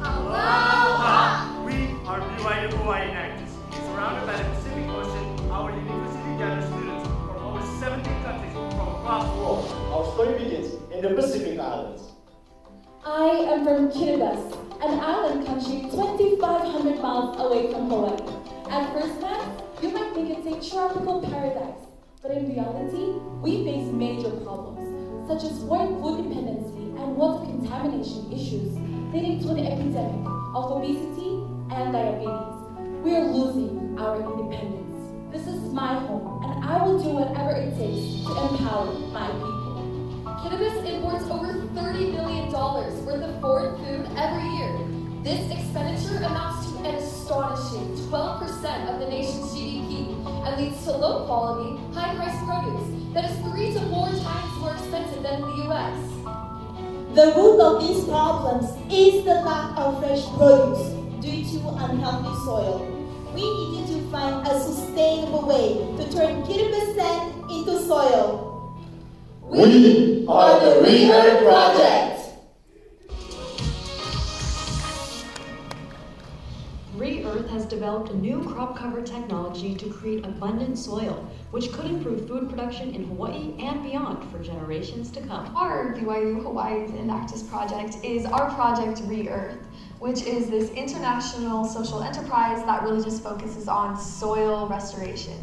Aloha! We are BYUH Enactus. Surrounded by the Pacific Ocean, our university gathers students from over 70 countries from across the world. Our story begins in the Pacific Islands. I am from Kiribati, an island country 2,500 miles away from Hawaii. At first glance, you might think it's a tropical paradise, but in reality, we face major problems, such as foreign food dependency and water contamination issues, leading to an epidemic of obesity and diabetes. We are losing our independence. This is my home, and I will do whatever it takes to empower my people. Kiribati imports over $30 billion worth of foreign food every year. This expenditure amounts to an astonishing 12% of the nation's GDP and leads to low-quality, high-priced produce that is 3 to 4 times more expensive than in the U.S. The root of these problems is the lack of fresh produce due to unhealthy soil. We needed to find a sustainable way to turn Kiribati sand into soil. We are the ReEarth Project! ReEarth has developed a new crop cover technology to create abundant soil, which could improve food production in Hawaii and beyond for generations to come. Our BYUH Enactus project is our project ReEarth, which is this international social enterprise that really just focuses on soil restoration.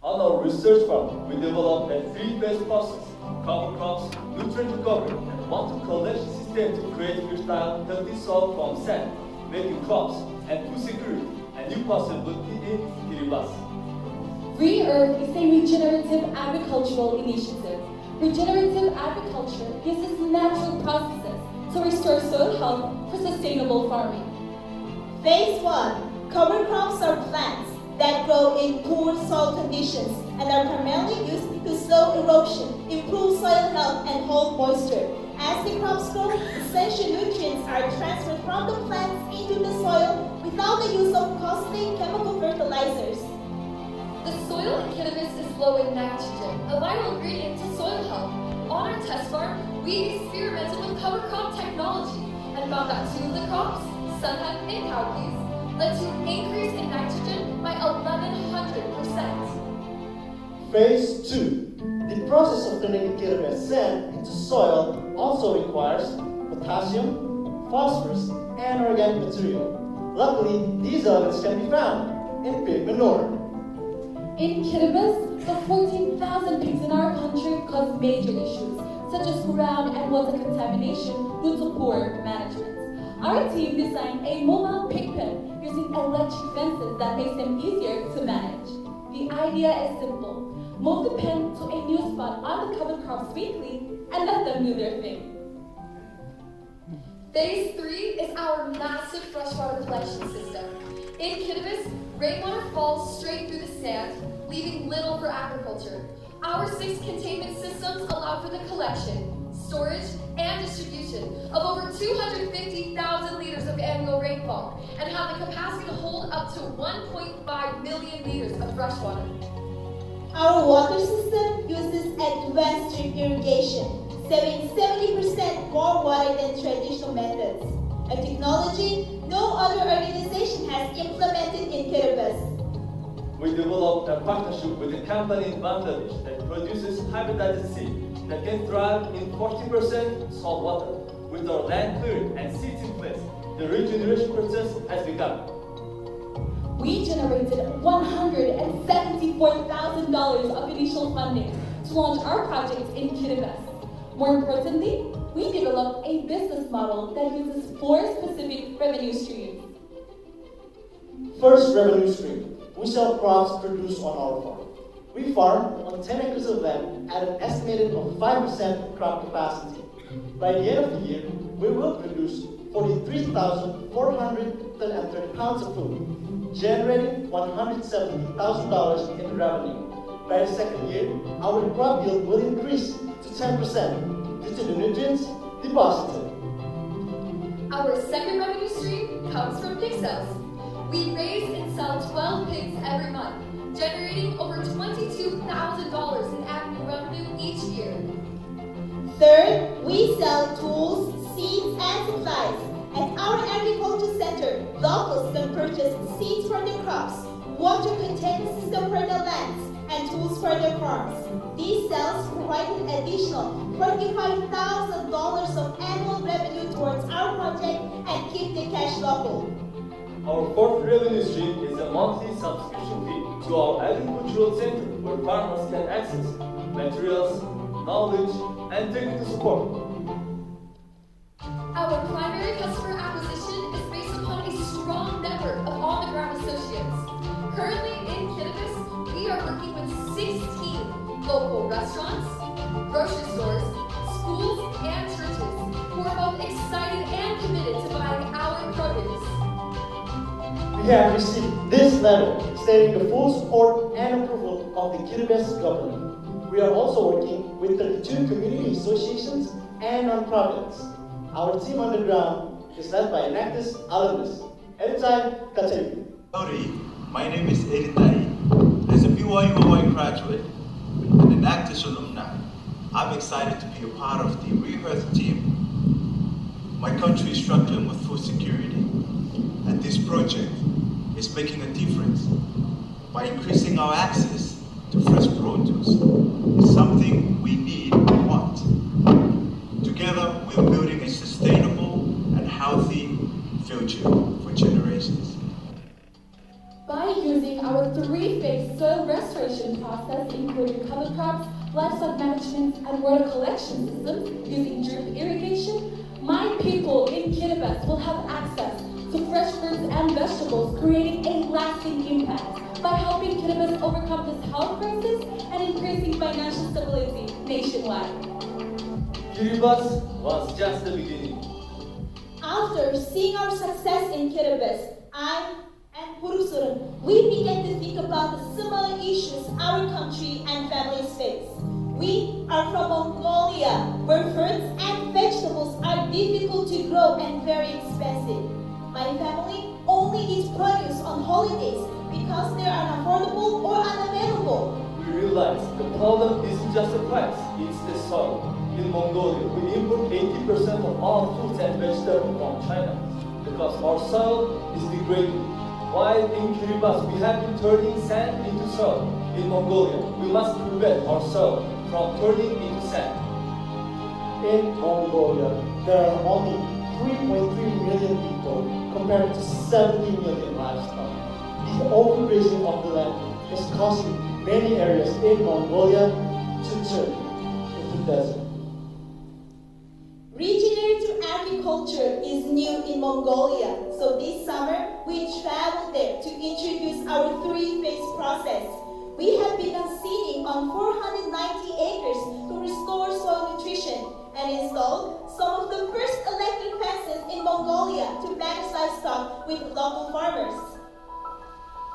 On our research farm, we developed a three-phase process: cover crops, nutrient recovery, and water collection system to create fertile, healthy soil from sand, making crops and food security a new possibility in Kiribati. ReEarth is a regenerative agricultural initiative. Regenerative agriculture uses natural processes to restore soil health for sustainable farming. Phase 1. Cover crops are plants that grow in poor soil conditions and are primarily used to slow erosion, improve soil health, and hold moisture. As the crops grow, essential nutrients are transferred from the plants into the soil without the use of costly chemical fertilizers. The soil in Kiribati is low in nitrogen, a vital ingredient to soil health. On our test farm, we experimented with cover crop technology and found that 2 of the crops, sunhemp and cowpeas, led to an increase in nitrogen by 1,100%. Phase 2. The process of turning Kiribati sand into soil also requires potassium, phosphorus, and organic material. Luckily, these elements can be found in pig manure. In Kiribati, the 14,000 pigs in our country cause major issues, such as ground and water contamination due to poor management. Our team designed a mobile pig pen using electric fences that makes them easier to manage. The idea is simple. Move the pen to a new spot on the covered crops weekly and let them do their thing. Phase 3 is our massive freshwater collection system. In Kiribati, rainwater falls straight through the sand, leaving little for agriculture. Our 6 containment systems allow for the collection, storage, and distribution of over 250,000 liters of annual rainfall and have the capacity to hold up to 1.5 million liters of fresh water. Our water system uses advanced drip irrigation, saving 70% more water than traditional methods. A technology no other organization has implemented in Kiribati. We developed a partnership with a company in Bangladesh that produces hybridized seed that can thrive in 40% salt water. With our land cleared and seeds in place, the regeneration process has begun. We generated $174,000 of initial funding to launch our project in Kiribati. More importantly, we developed a business model that uses 4 specific revenue streams. First revenue stream: we sell crops produced on our farm. We farm on 10 acres of land at an estimated of 5% crop capacity. By the end of the year, we will produce 43,430 pounds of food, generating $170,000 in revenue. By the second year, our crop yield will increase to 10% due to the nutrients deposited. Our second revenue stream comes from pig sales. We raise and sell 12 pigs every month, generating over $22,000 in annual revenue each year. Third, we sell tools, seeds, and supplies. At our locals can purchase seeds for their crops, water containment system for their lands, and tools for their farms. These sales provide an additional $45,000 of annual revenue towards our project and keep the cash local. Our fourth revenue stream is a monthly subscription fee to our agricultural center where farmers can access materials, knowledge, and technical support. Our primary customer acquisition is based upon a strong network of on-the-ground associates. Currently in Kittibis, we are working with 16 local restaurants, grocery stores, schools, and churches who are both excited and committed to buying our produce. We have received this letter stating the full support and approval of the Kittibis government. We are also working with 32 community associations and nonprofits. Our team on the ground is led by Enactus alumnus, Eritai Kateri. Howdy, my name is Eritai. As a BYUH graduate and an Enactus alumni, I'm excited to be a part of the ReEarth team. My country is struggling with food security, and this project is making a difference by increasing our access to fresh produce. It's something we need and want. Together, we're building a sustainable and healthy future for generations. By using our three-phase soil restoration process, including cover crops, livestock management, and water collection systems using drip irrigation, my people in Kittibis will have access to fresh fruits and vegetables, creating a lasting impact by helping Kittibis overcome this health crisis and increasing financial stability nationwide. Kittibis was just the beginning. After seeing our success in Kittibis, I and Purusurun, we began to think about the similar issues our country and families face. We are from Mongolia, where fruits and vegetables are difficult to grow and very expensive. My family only eats produce on holidays because they are unaffordable or unavailable. We realized the problem isn't just the price, it's the soil. In Mongolia, we import 80% of all fruits and vegetables from China because our soil is degrading. While in Kittibis, we have been turning sand into soil. In Mongolia, we must prevent our soil from turning into sand. In Mongolia, there are only 3.3 million people compared to 70 million livestock. The overgrazing of the land is causing many areas in Mongolia to turn into desert. Regenerative agriculture is new in Mongolia, so this summer we traveled there to introduce our three-phase process. We have begun seeding on 490 acres to restore soil nutrition and installed some of the first electric fences in Mongolia to manage livestock with local farmers.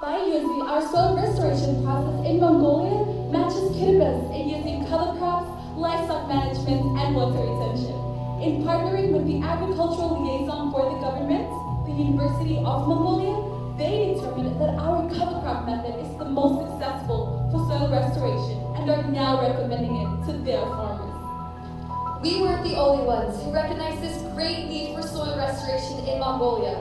By using our soil restoration process in Mongolia matches Kittibis in using cover crops, livestock management, and water retention. In partnering with the agricultural liaison for the government, the University of Mongolia, they determined that our cover crop method is the most successful for soil restoration and are now recommending it to their farmers. We weren't the only ones who recognized this great need for soil restoration in Mongolia.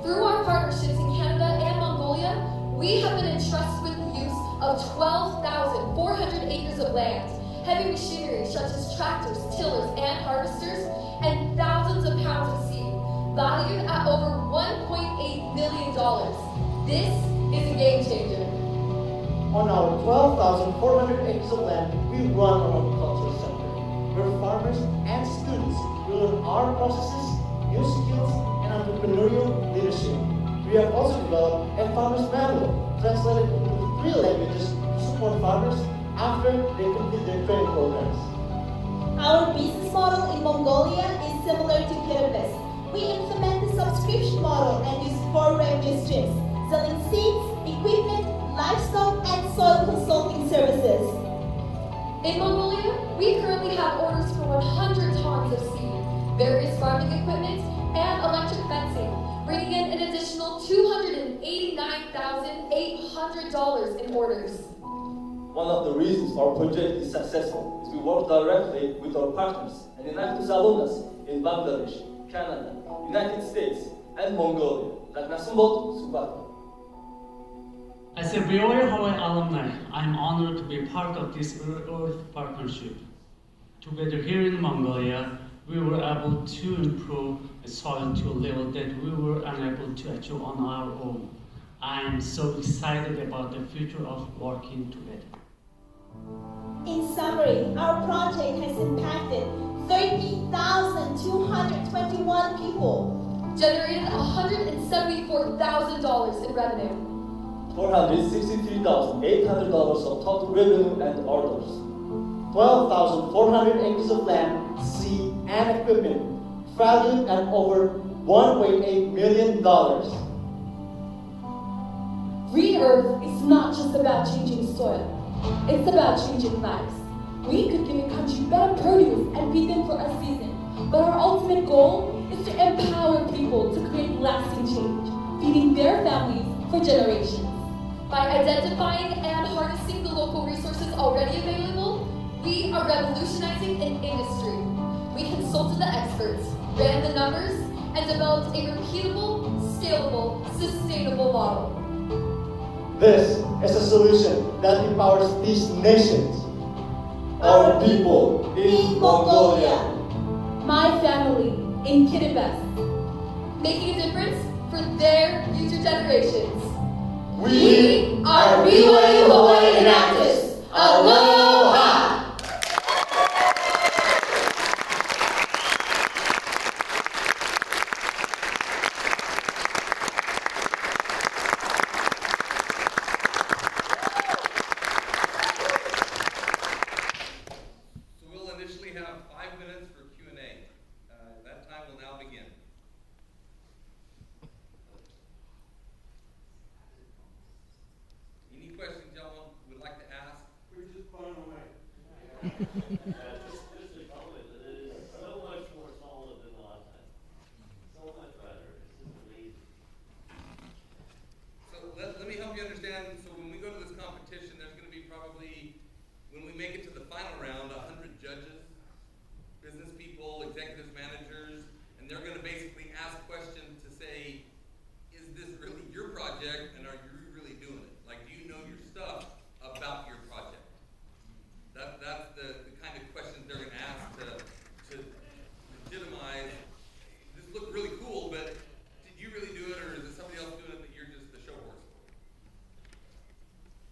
Through our partnerships in Canada and Mongolia, we have been entrusted with the use of 12,400 acres of land, heavy machinery such as tractors, tillers, and harvesters, and thousands of pounds of seed, valued at over $1.8 billion. This is a game changer. On our 12,400 acres of land, we run our agricultural center, where farmers and students will learn our processes, new skills, and entrepreneurial leadership. We have also developed a farmer's manual, translated into 3 languages to support farmers after they complete their training programs. Our business model in Mongolia is similar to Kittibis. We implement the subscription model and use 4 revenue streams, selling seeds, equipment, livestock, and soil consulting services. In Mongolia, we currently have orders for 100 tons of seed, various farming equipment, and electric fencing, bringing in an additional $289,800 in orders. One of the reasons our project is successful is we work directly with our partners and Enactus alumnus in Bangladesh, Canada, United States, and Mongolia. Naknasumot Subak. As a BYU Hawaii alumni, I'm honored to be part of this ReEarth partnership. Together here in Mongolia, we were able to improve the soil to a level that we were unable to achieve on our own. I'm so excited about the future of working together. In summary, our project has impacted 30,221 people, generated $174,000 in revenue, $463,800 of total revenue and orders, 12,400 acres of land, sea, and equipment, valued at over $1.8 million. ReEarth is not just about changing soil, it's about changing lives. We could give a country better produce and feed them for a season, but our ultimate goal is to empower people to create lasting change, feeding their families for generations. by identifying and harnessing the local resources already available, we are revolutionizing an industry. We consulted the experts, ran the numbers, and developed a repeatable, scalable, sustainable model. This is a solution that empowers these nations. Our people in Mongolia. My family in Kiribati. Making a difference for their future generations. We are BYU Enactus. Aloha! So we'll initially have 5 minutes for Q&A. That time will now begin. Any questions y'all would like to ask? We're just blown away. Just a comment. It is so much more solid than the last time. So much better. It's just amazing. So let me help you understand. So when we go to this competition, there's going to be probably, when we make it to the final round, 100 judges, business people, executives, managers, and they're going to basically ask questions to say, is this really your project, and are you really doing it? Like, do you know your stuff about your project? That's the kind of questions they're going to ask to legitimize. This looked really cool, but did you really do it, or is it somebody else doing it that you're just the show horse for?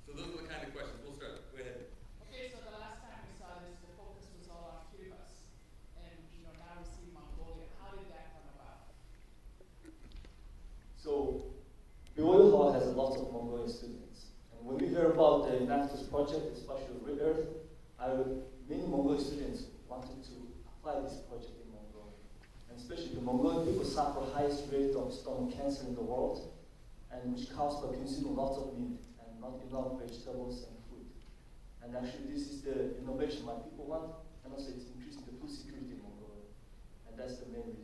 So those are the kind of questions. We'll start. Go ahead. Okay, so the last time we saw this, the focus was all on Kiribati, and now we see Mongolia. How did that come about? So, BYU Hawaii has lots of Mongolian students. And when we hear about the Enactus project, especially ReEarth, many Mongolian students wanted to apply this project in Mongolia. And especially the Mongolian people suffer highest rate of stomach cancer in the world, and which caused by consuming lots of meat and not enough vegetables and food. And actually this is the innovation my people want, and also it's increasing the food security in Mongolia. And that's the main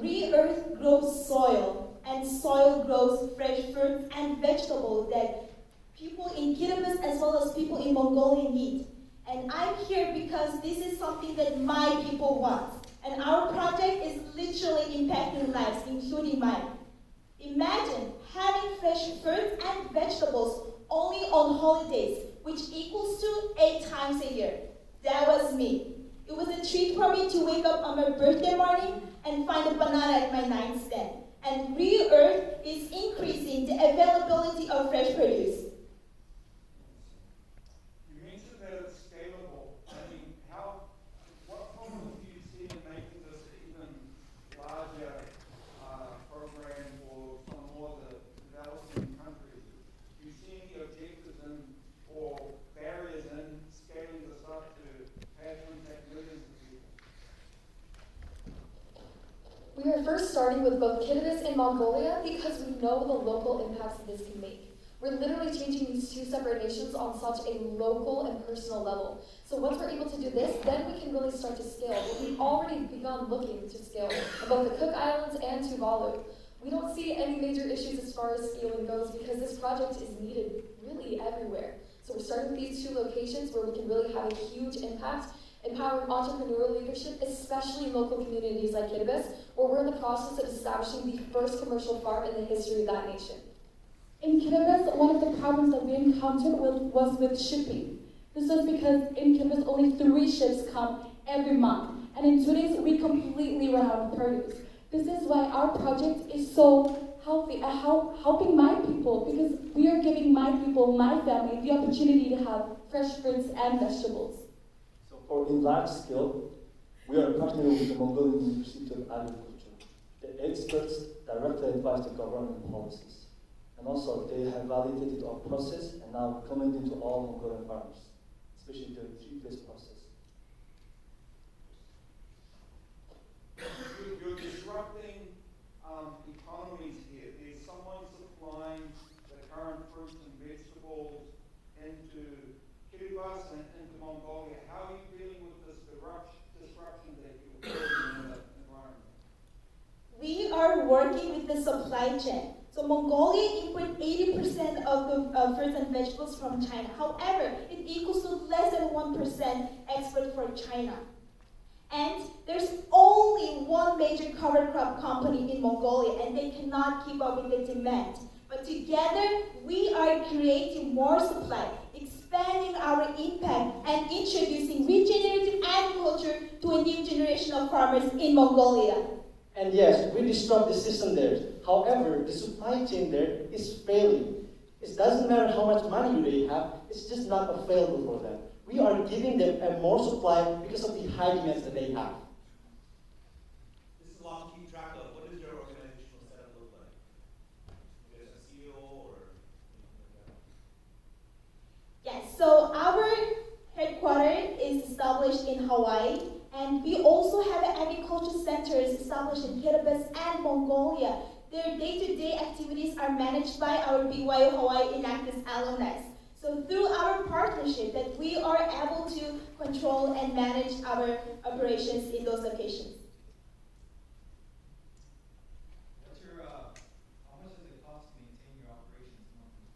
reason. ReEarth grows soil, and soil grows fresh fruits and vegetables that people in Kiribati as well as people in Mongolia need. And I'm here because this is something that my people want. And our project is literally impacting lives, including mine. Imagine having fresh fruits and vegetables only on holidays, which equals to 8 times a year. That was me. It was a treat for me to wake up on my birthday morning and find a banana at my nightstand. And ReEarth is increasing the availability of fresh produce. You mentioned that it's scalable. I mean, what problems do you see in making this an even larger program for some more of the developing countries? Do you see any objectives or barriers in scaling this up to have impact millions of people? We are first starting with both Kiribati and Mongolia because we know the local impacts that this can make. We're literally changing these two separate nations on such a local and personal level. So once we're able to do this, then we can really start to scale. But we've already begun looking to scale in both the Cook Islands and Tuvalu. We don't see any major issues as far as scaling goes because this project is needed really everywhere. So we're starting with these two locations where we can really have a huge impact, empowering entrepreneurial leadership, especially in local communities like Kiribati, where we're in the the process of establishing the first commercial farm in the history of that nation. In Kiribati, one of the problems that we encountered was with shipping. This was because in Kiribati only 3 ships come every month, and in 2 days we completely run out of produce. This is why our project is so healthy, helping my people, because we are giving my people, my family, the opportunity to have fresh fruits and vegetables. So for in large scale, we are partnering with the Mongolian University of Agriculture. The experts directly advise the government policies. And also they have validated our process and now recommending to all Mongolian farmers, especially the 3-phase process. You're disrupting economies here. There's someone supplying the current fruits and vegetables into Kiribati and into Mongolia. How are you dealing with this disruption that you're creating in the environment? We are working with the supply chain. So Mongolia imports 80% of the fruits and vegetables from China. However, it equals to less than 1% export for China. And there's only one major cover crop company in Mongolia, and they cannot keep up with the demand. But together, we are creating more supply, expanding our impact, and introducing regenerative agriculture to a new generation of farmers in Mongolia. And yes, we disrupt the system there. However, the supply chain there is failing. It doesn't matter how much money they have, it's just not available for them. We are giving them a more supply because of the high demands that they have. This is a lot to keep track of. What does your organizational setup look like? Is there a CEO or anything like that? Yes, so our headquarters is established in Hawaii, and we also have agriculture centers established in Kiribati and Mongolia. Their day-to-day activities are managed by our BYUH Enactus alumni. So through our partnership that we are able to control and manage our operations in those locations. What's your, how much does it cost to maintain your operations monthly?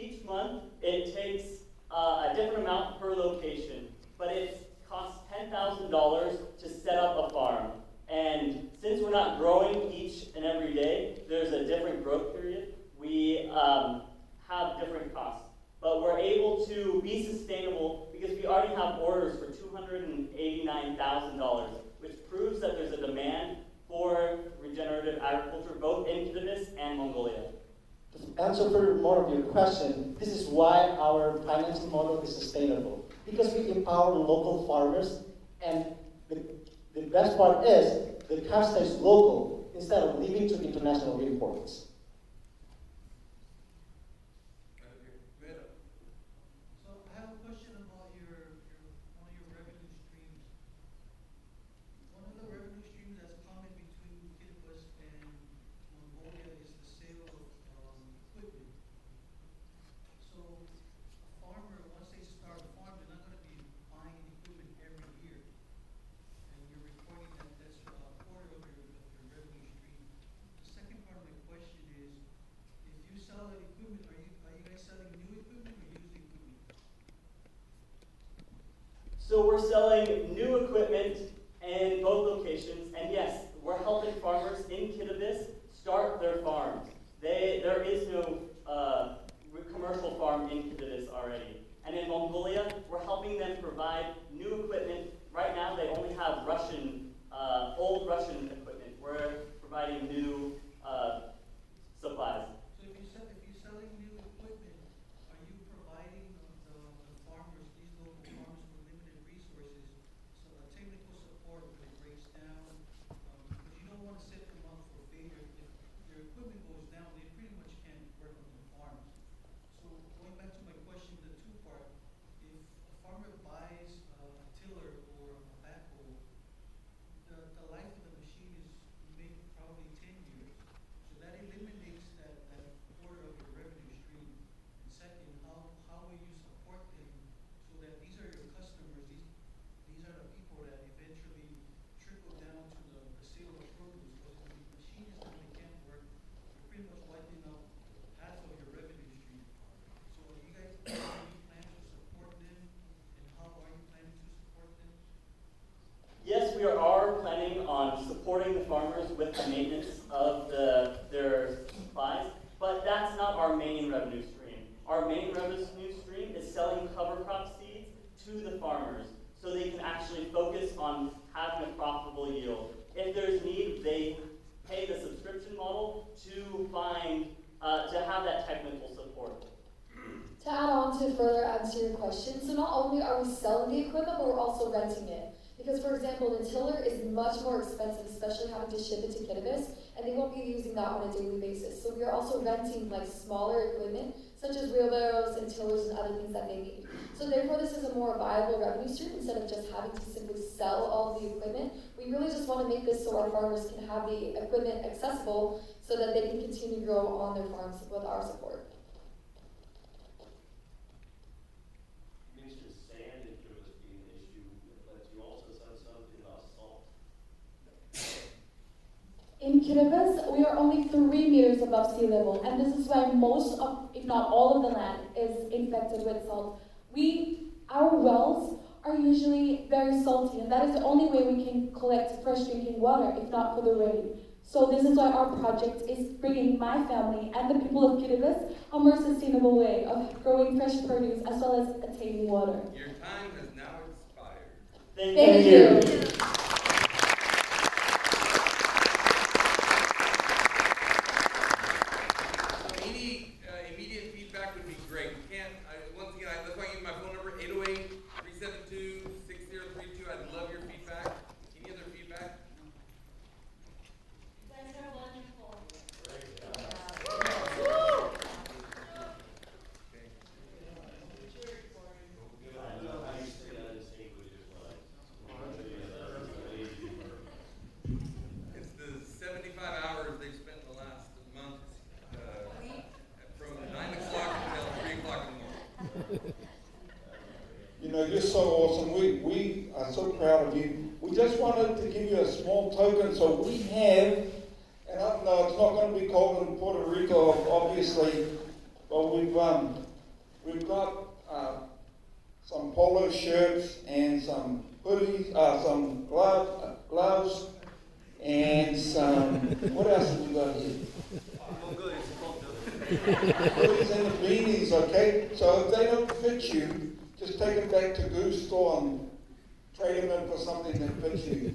Each month, it takes a different amount per location, but it costs $10,000 to set up a farm. And since we're not growing each and every day, there's a different growth period. We have different costs, but we're able to be sustainable because we already have orders for $289,000, which proves that there's a demand for regenerative agriculture both in Kiribati and Mongolia. To answer for more of your question, this is why our financing model is sustainable. Because we empower local farmers, and the best part is the cash is local instead of leaving to international imports. So I have a question about one of your revenue streams. One of the revenue streams that's common between Kiribati and Mongolia is the sale of equipment. So a farmer, once they start a farm, they're not going to be buying equipment every year. And you're reporting that that's a quarter of your revenue stream. The second part of my question is, if you sell that equipment, are you guys selling new equipment or used equipment? So we're selling new equipment in both locations, and yes, we're helping farmers in Kiribati start their farms. There is no commercial farm in Kiribati already. And in Mongolia, we're helping them provide new equipment. Right now, they only have old Russian equipment. We're providing new supplies. So if you're selling new equipment, are you providing the farmers, these local farmers with limited resources, supporting the farmers with the maintenance of their supplies, but that's not our main revenue stream. Our main revenue stream is selling cover crop seeds to the farmers so they can actually focus on having a profitable yield. If there's need, they pay the subscription model to have that technical support. To add on to further answer your question, so not only are we selling the equipment, but we're also renting it. Because, for example, the tiller is much more expensive, especially having to ship it to Kinnabis, and they won't be using that on a daily basis. So we are also renting like smaller equipment, such as wheelbarrows and tillers and other things that they need. So therefore, this is a more viable revenue stream instead of just having to simply sell all the equipment. We really just want to make this so our farmers can have the equipment accessible so that they can continue to grow on their farms with our support. In Kiribati, we are only 3 meters above sea level, and this is why most of, if not all of the land is infected with salt. Our wells are usually very salty, and that is the only way we can collect fresh drinking water, if not for the rain. So this is why our project is bringing my family and the people of Kiribati a more sustainable way of growing fresh produce as well as attaining water. Your time has now expired. Thank you. Immediate feedback would be great. We can't, once again, that's why I give my phone number, 808-372-6032. I'd love your feedback. Any other feedback? You guys are wonderful. It's the 75 hours they've spent the last month from 9 o'clock until 3 o'clock in the morning. You know, you're so awesome. We are so proud of you. We just wanted to give you a small token. So we have, and I know it's not going to be cold in Puerto Rico, obviously, but we've got some polo shirts and some hoodies, some gloves, and some, what else have we got here? Hoodies and the beanies, okay? So if they don't fit you, just take them back to Goose Store and trade them in for something that fits you.